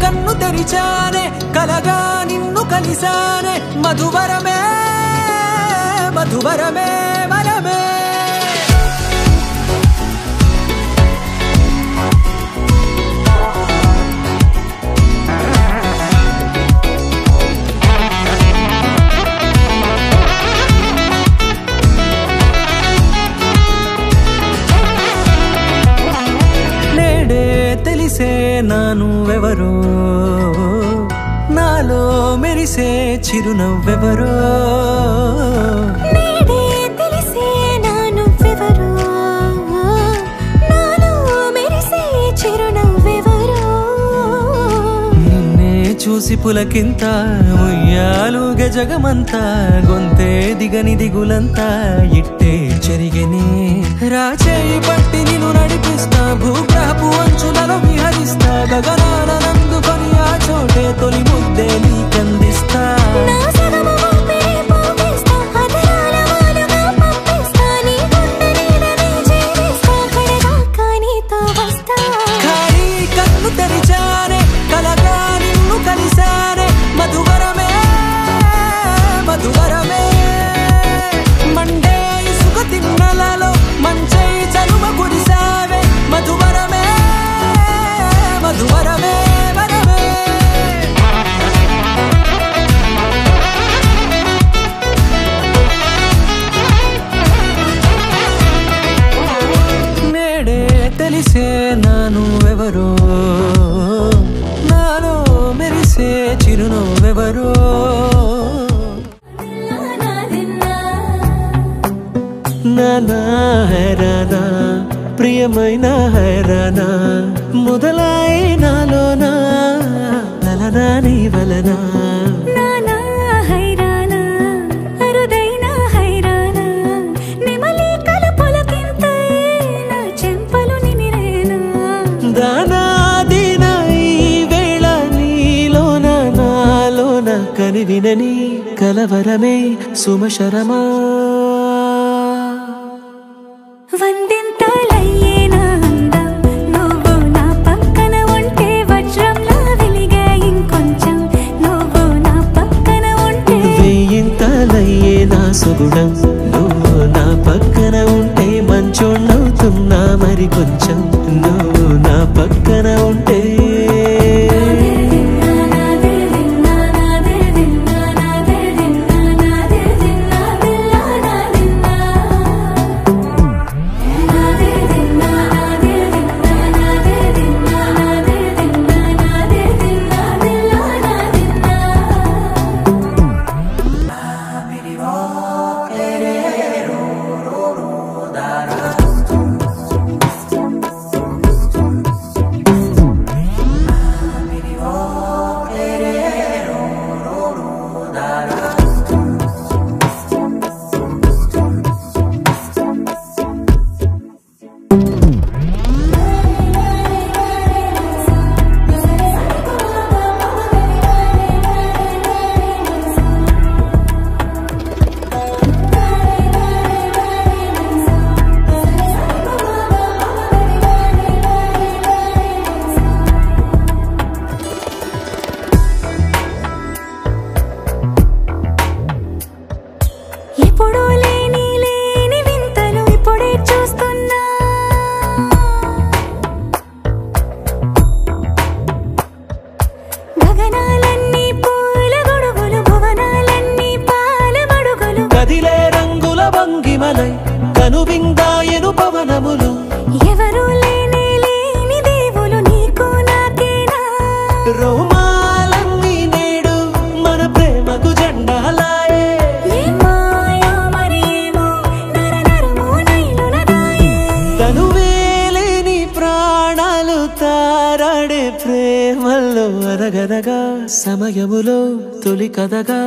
కన్ను తెరిచానే కలగా నిన్ను కలిసానే మధువరమే మధువరమే వరమే తెలిసే నానువెవరో నాలో మెరిసే చిరునవ్వెవరో నేడే తెలిసే నానువెవరో నాలో మెరిసే చిరునవ్వెవరో నిన్నే చూసి పులకింత ఉయ్యాలుగే జగమంతా గొంతే దిగని దిగులంతా ఇట్టే చెరిగెనే రాచేయి పట్టి నిన్ను నడిపిస్తా భూగ్రహపు అంచులలో విహరిస్తా గగనాల నందుకొని ఆ చోటే తొలి ముద్దే నీకందిస్తా ఖాళీ కన్ను తెరిచానే కలగా నిన్ను కలిసానే మధువరమే మధువరమే మండే ఇసుక తిన్నలలో మంచై చలువ కురిసావే మధువరమే మధువరమే వరమే నేడే తెలిసే నానువెవరో నాలో మెరిసే చిరునవ్వెవరో నానా హైరానా ప్రియమైన హైరానా మొదలాయి నాలోనా వలనా నీ వలనా నానా హైరానా అరుదైన హైరానా నెమలి కలుపులకింతై నా చెంపలు నిమిరేనా దానా దీనా ఈ వేళ నీలోన నాలోన కనివినని కలవరమే సుమశరమా వందింతలయ్యేనా అందం నువ్వు నా పక్కన ఉంటే వజ్రంలా వెలిగే ఇంకొంచెం నువ్వు నా పక్కన ఉంటే వెయ్యింతలయ్యే నా సుగుణం నువ్వు నా పక్కన ఉంటే మంచోళ్ళవుతున్నా మరి కొంచెం నువ్వు నా పక్కన ఉంటే ఎప్పుడూ లేని వింతలు ఇప్పుడే చూస్తున్నా గగనాలన్నీ పూల గొడుగులు భువనాలన్నీ పాల మడుగులు కదిలే రంగుల భంగిమలై కనువిందాయను పవనములు ఎవరూ లేని దేవులు నీకు నాకేనా రోమాలన్నీ నేడు మన ప్రేమకు జెండాలాయే మాయా మరేమో నరనరమో నైలునదాయే తనువేలేని ప్రాణాలు తారాడే ప్రేమల్లో అరగదగా సమయములో తొలి కదగా